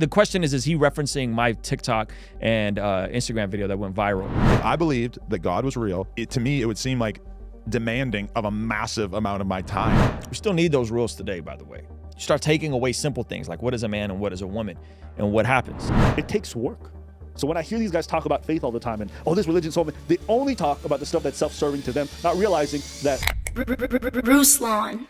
The question is he referencing my TikTok and Instagram video that went viral? If I believed that God was real, to me, it would seem like demanding of a massive amount of my time. We still need those rules today, by the way. You start taking away simple things like what is a man and what is a woman and what happens. It takes work. So when I hear these guys talk about faith all the time and, oh, this religion's so, they only talk about the stuff that's self-serving to them, not realizing that. Ruslan.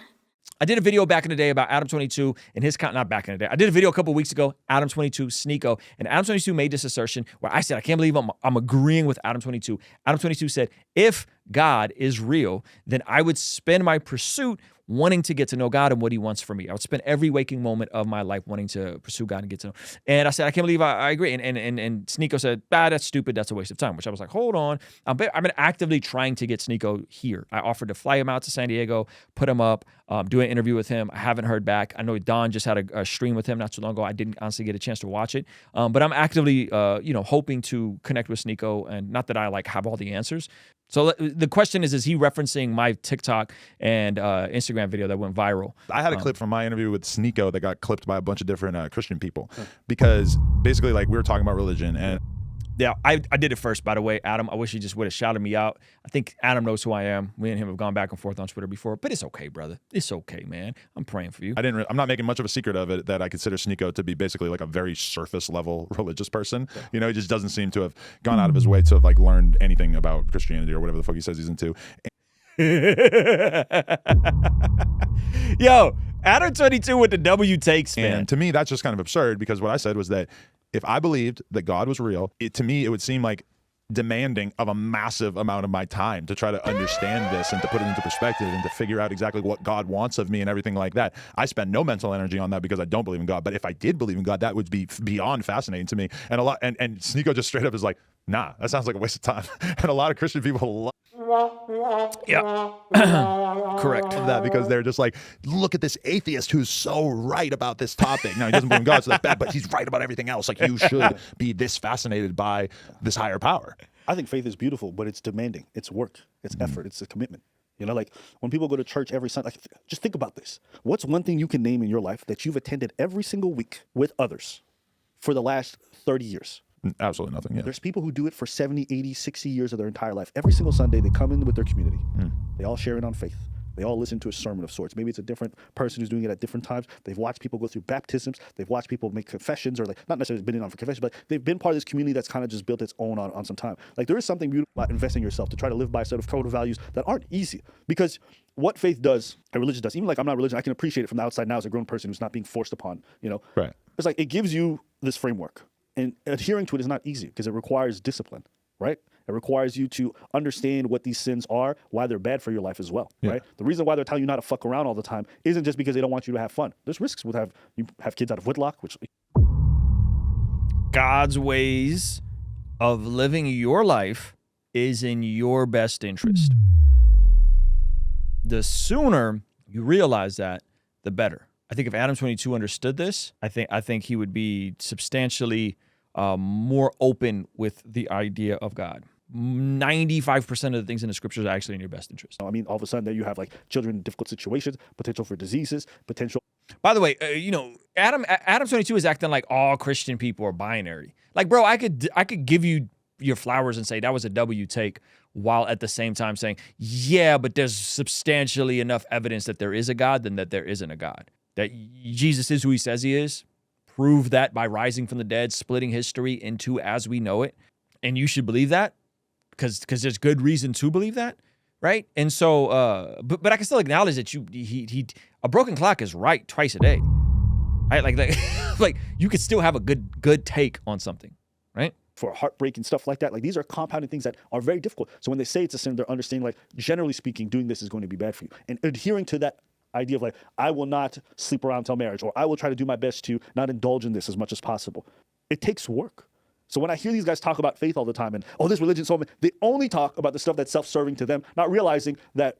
I did a video back in the day about Adam22 and his count, not back in the day. I did a video a couple weeks ago, Adam22, Sneeko, and Adam22 made this assertion where I said, I can't believe I'm agreeing with Adam22. Adam22 said, if God is real, then I would spend my pursuit wanting to get to know God and what he wants for me. I would spend every waking moment of my life wanting to pursue God and get to know. And I said, I can't believe I agree. And Sneeko said, that's stupid. That's a waste of time, which I was like, hold on. I've been actively trying to get Sneeko here. I offered to fly him out to San Diego, put him up, do an interview with him. I haven't heard back. I know Don just had a stream with him not too long ago. I didn't honestly get a chance to watch it. But I'm actively, hoping to connect with Sneeko, and not that I have all the answers. So the question is he referencing my TikTok and Instagram video that went viral? I had a clip from my interview with Sneeko that got clipped by a bunch of different Christian people because basically we were talking about religion. And yeah, I did it first, by the way, Adam. I wish he just would have shouted me out. I think Adam knows who I am. Me and him have gone back and forth on Twitter before, but it's okay, brother. It's okay, man. I'm praying for you. I'm not making much of a secret of it that I consider Sneeko to be basically like a very surface level religious person. Yeah. You know, he just doesn't seem to have gone out of his way to have learned anything about Christianity or whatever the fuck he says he's into. Yo, Adam22 with the W takes, man. And to me, that's just kind of absurd because what I said was that if I believed that God was real, to me, it would seem like demanding of a massive amount of my time to try to understand this and to put it into perspective and to figure out exactly what God wants of me and everything like that. I spend no mental energy on that because I don't believe in God. But if I did believe in God, that would be beyond fascinating to me. And and Sneeko just straight up is like, nah, that sounds like a waste of time. And a lot of Christian people love correct that because they're just like, look at this atheist who's so right about this topic. Now, he doesn't believe in God, so that's bad, but he's right about everything else. Like, you should be this fascinated by this higher power. I think faith is beautiful, but it's demanding. It's work. It's effort. It's a commitment. You know, when people go to church every Sunday, just think about this. What's one thing you can name in your life that you've attended every single week with others for the last 30 years? Absolutely nothing. Yeah. There's people who do it for 70, 80, 60 years of their entire life. Every single Sunday, they come in with their community. They all share it on faith. They all listen to a sermon of sorts. Maybe it's a different person who's doing it at different times. They've watched people go through baptisms. They've watched people make confessions, or not necessarily been in on for confession, but they've been part of this community that's kind of just built its own on some time. There is something beautiful about investing in yourself to try to live by a set of code of values that aren't easy. Because what faith does, and religion does, even I'm not religion, I can appreciate it from the outside now as a grown person who's not being forced upon, Right. It's it gives you this framework. And adhering to it is not easy because it requires discipline, right? It requires you to understand what these sins are, why they're bad for your life as well, right? The reason why they're telling you not to fuck around all the time isn't just because they don't want you to have fun. There's risks with you have kids out of wedlock, which... God's ways of living your life is in your best interest. The sooner you realize that, the better. I think if Adam22 understood this, I think he would be substantially more open with the idea of God. 95% of the things in the scriptures are actually in your best interest. I mean, all of a sudden there you have children in difficult situations, potential for diseases, potential. By the way, Adam22 is acting like all Christian people are binary. Bro, I could give you your flowers and say that was a W take, while at the same time saying, yeah, but there's substantially enough evidence that there is a God than that there isn't a God. That Jesus is who he says he is. Prove that by rising from the dead, splitting history into as we know it. And you should believe that because there's good reason to believe that, right? And so, but I can still acknowledge that a broken clock is right twice a day, right? You could still have a good take on something, right? For heartbreak and stuff like that. These are compounding things that are very difficult. So when they say it's a sin, they're understanding generally speaking, doing this is going to be bad for you. And adhering to that idea of I will not sleep around till marriage, or I will try to do my best to not indulge in this as much as possible. It takes work. So when I hear these guys talk about faith all the time and, oh, this religion's so, they only talk about the stuff that's self-serving to them, not realizing that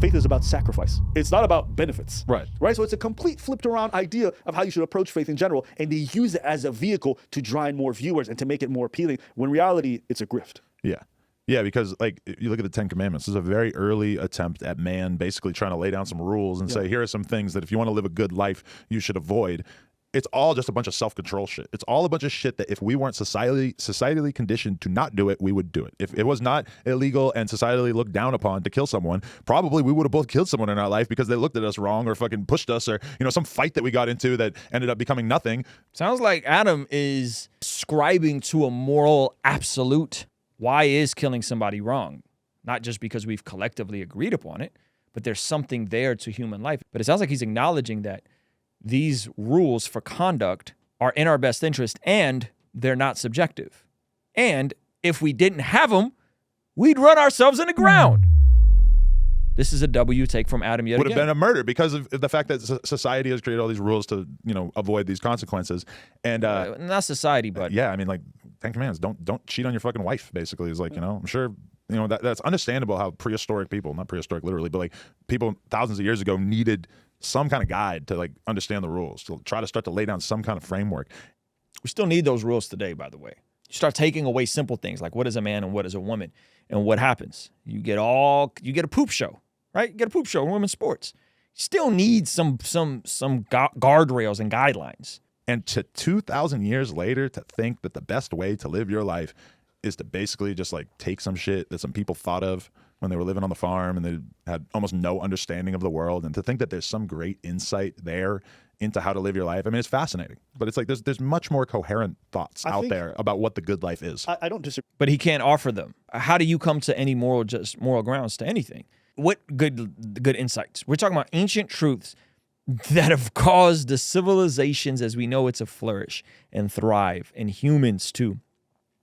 faith is about sacrifice. It's not about benefits. Right. So it's a complete flipped around idea of how you should approach faith in general, and they use it as a vehicle to draw in more viewers and to make it more appealing, when in reality, it's a grift. Yeah. Yeah, because you look at the Ten Commandments, this is a very early attempt at man basically trying to lay down some rules and say, here are some things that if you want to live a good life, you should avoid. it's all just a bunch of self-control shit. It's all a bunch of shit that if we weren't societally conditioned to not do it, we would do it. If it was not illegal and societally looked down upon to kill someone, probably we would have both killed someone in our life because they looked at us wrong or fucking pushed us, or, you know, some fight that we got into that ended up becoming nothing. Sounds like Adam is ascribing to a moral absolute. Why is killing somebody wrong? Not just because we've collectively agreed upon it, but there's something there to human life. But it sounds like he's acknowledging that these rules for conduct are in our best interest and they're not subjective. And if we didn't have them, we'd run ourselves in the ground. This is a W take from Adam yet Would again. have been a murder because of the fact that society has created all these rules to, you know, avoid these consequences. And not society, but yeah, I mean, like, Ten Commandments, don't cheat on your fucking wife, basically, is like, you know, I'm sure, you know, that's understandable how prehistoric people, not prehistoric literally, but like people thousands of years ago needed some kind of guide to like understand the rules, to try to start to lay down some kind of framework. we still need those rules today, by the way. You start taking away simple things like what is a man and what is a woman, and what happens? You get a poop show, right? You get a poop show in women's sports. You still need some guardrails and guidelines. And to 2,000 years later, to think that the best way to live your life is to basically just like take some shit that some people thought of when they were living on the farm and they had almost no understanding of the world, and to think that there's some great insight there into how to live your life. I mean, it's fascinating, but it's like there's much more coherent thoughts out there about what the good life is. I don't disagree. But he can't offer them. How do you come to any moral grounds to anything? What good insights? We're talking about ancient truths that have caused the civilizations as we know it to flourish and thrive, and humans to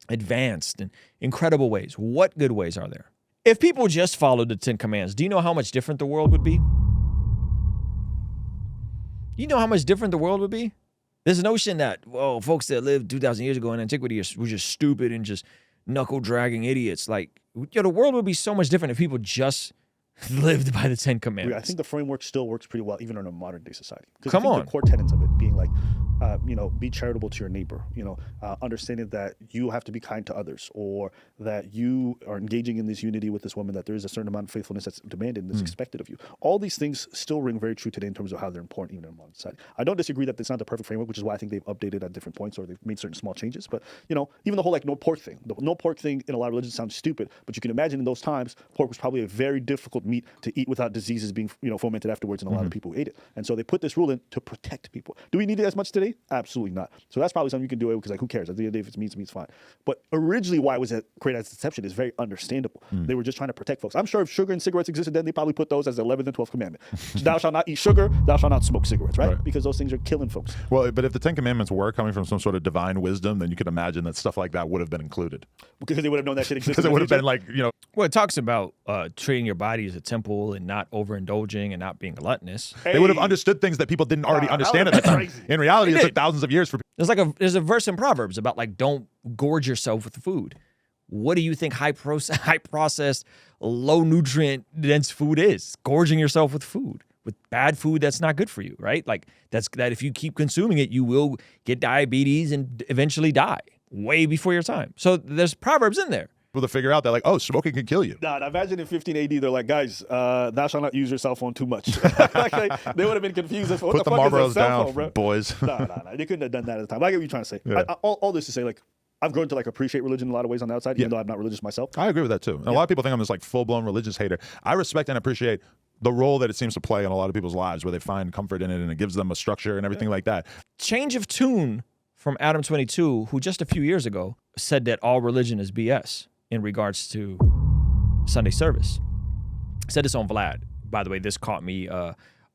advance in incredible ways. What good ways are there? If people just followed the 10 Commands, do you know how much different the world would be? You know how much different the world would be? There's a notion that, well, folks that lived 2,000 years ago in antiquity were just stupid and just knuckle-dragging idiots. Like, the world would be so much different if people just lived by the 10 Commandments. I think the framework still works pretty well, even in a modern day society. Come on. The core tenets of it being like, be charitable to your neighbor, understanding that you have to be kind to others, or that you are engaging in this unity with this woman, that there is a certain amount of faithfulness that's demanded and that's expected of you. All these things still ring very true today in terms of how they're important even in modern society. I don't disagree that it's not the perfect framework, which is why I think they've updated at different points or they've made certain small changes. But, even the whole no pork thing. The no pork thing in a lot of religions sounds stupid, but you can imagine in those times, pork was probably a very difficult meat to eat without diseases being, fomented afterwards, and a lot of people who ate it. And so they put this rule in to protect people. Do we need it as much today? Absolutely not. So that's probably something you can do because, who cares? At the end of the day, if it's meat, it's fine. But originally, why it was created as a deception is very understandable. They were just trying to protect folks. I'm sure if sugar and cigarettes existed then, they probably put those as the 11th and 12th commandment. Thou shalt not eat sugar, thou shalt not smoke cigarettes, right? Because those things are killing folks. Well, but if the 10 Commandments were coming from some sort of divine wisdom, then you could imagine that stuff like that would have been included. Because they would have known that shit existed. Because it would have been like, Well, it talks about treating your body as a temple and not overindulging and not being gluttonous. they would have understood things that people didn't already understand at the time. In reality, it took thousands of years for There's a verse in Proverbs about don't gorge yourself with food. What do you think high processed, low nutrient dense food is? Gorging yourself with food, with bad food that's not good for you, right? Like that if you keep consuming it, you will get diabetes and eventually die way before your time. So there's Proverbs in there. people to figure out that, like, oh, smoking can kill you. Nah, imagine in 15 AD, they're like, guys, thou shalt not use your cell phone too much. They would have been confused. What Put the the fuck Marlboros is a cell down, phone, bro? boys. Nah. They couldn't have done that at the time. I get what you're trying to say. Yeah. All this to say, like, I've grown to like appreciate religion in a lot of ways on the outside, even though I'm not religious myself. I agree with that too. And a lot of people think I'm this like full-blown religious hater. I respect and appreciate the role that it seems to play in a lot of people's lives, where they find comfort in it and it gives them a structure and everything like that. Change of tune from Adam 22, who just a few years ago said that all religion is BS in regards to Sunday service. Said this on Vlad. By the way, this caught me.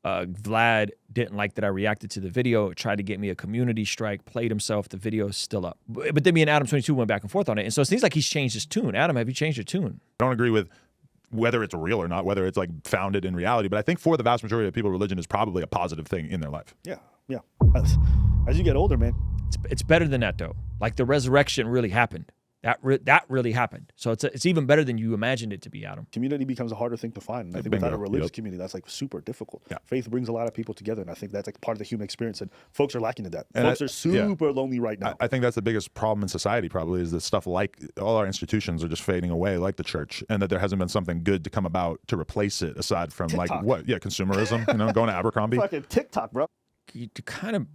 Vlad didn't like that I reacted to the video, tried to get me a community strike, played himself. The video is still up. But then me and Adam 22 went back and forth on it. And so it seems like he's changed his tune. Adam, have you changed your tune? I don't agree with whether it's real or not, whether it's like founded in reality. But I think for the vast majority of people, religion is probably a positive thing in their life. Yeah. As you get older, man. It's better than that, though. Like the resurrection really happened. That really happened. So it's even better than you imagined it to be, Adam. Community becomes a harder thing to find. And I think without a religious community, that's like super difficult. Yeah. Faith brings a lot of people together, and I think that's like part of the human experience. And folks are lacking in that. And folks are super lonely right now. I think that's the biggest problem in society, probably, is that stuff like all our institutions are just fading away, like the church, and that there hasn't been something good to come about to replace it, aside from TikTok. like what? Yeah, consumerism. Going to Abercrombie. Fucking TikTok, bro. You kind of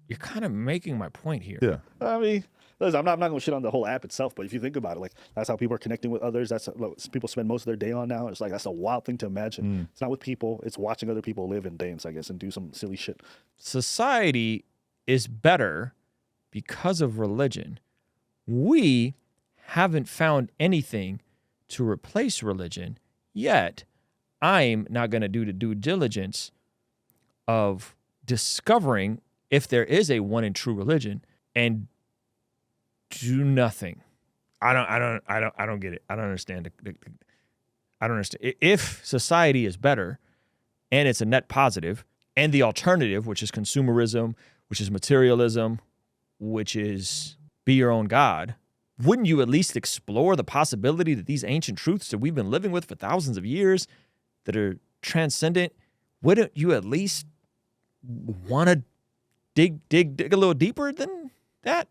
you're kind of making my point here. Yeah. I mean, listen, I'm not going to shit on the whole app itself, but if you think about it, like that's how people are connecting with others. That's what people spend most of their day on now. It's like that's a wild thing to imagine. It's not with people. It's watching other people live and dance, I guess, and do some silly shit. Society is better because of religion. We haven't found anything to replace religion yet. I'm not going to do the due diligence of discovering if there is a one and true religion and do nothing. I don't get it. I don't understand. I don't understand. If society is better and it's a net positive, and the alternative, which is consumerism, which is materialism, which is be your own God, wouldn't you at least explore the possibility that these ancient truths that we've been living with for thousands of years that are transcendent, wouldn't you at least want to dig a little deeper than that?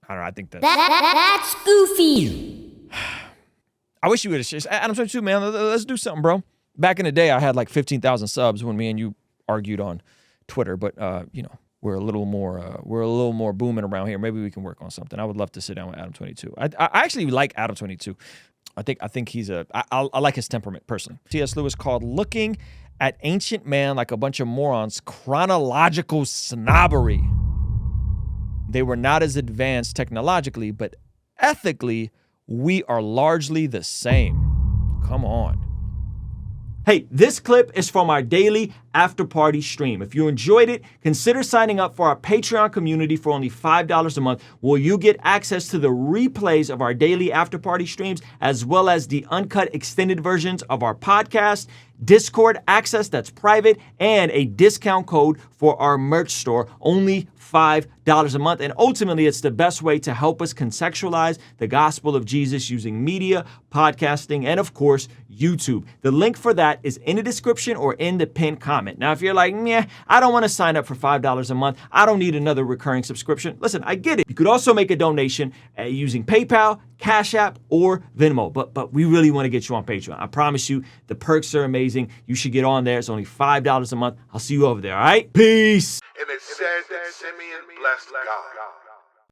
I don't know. I think That's goofy. I wish you would have. Adam 22, man, let's do something, bro. Back in the day, I had like 15,000 subs when me and you argued on Twitter, but you know, we're a little more booming around here. Maybe we can work on something. I would love to sit down with Adam 22. I actually like Adam 22. I think he's I like his temperament personally. C.S. Lewis called looking at ancient man like a bunch of morons chronological snobbery. They were not as advanced technologically, but ethically, we are largely the same. Come on. Hey, this clip is from our daily after party stream. If you enjoyed it, consider signing up for our Patreon community for only $5 a month, where you get access to the replays of our daily after party streams, as well as the uncut extended versions of our podcast, Discord access that's private, and a discount code for our merch store, only $5 a month. And ultimately, it's the best way to help us contextualize the gospel of Jesus using media, podcasting, and of course, YouTube. The link for that is in the description or in the pinned comment. Now, if you're like, meh, I don't want to sign up for $5 a month, I don't need another recurring subscription. Listen, I get it. You could also make a donation using PayPal, Cash App, or Venmo, but we really want to get you on Patreon. I promise you, the perks are amazing. You should get on there. It's only $5 a month. I'll see you over there, all right? Peace. And it said that Simeon blessed God.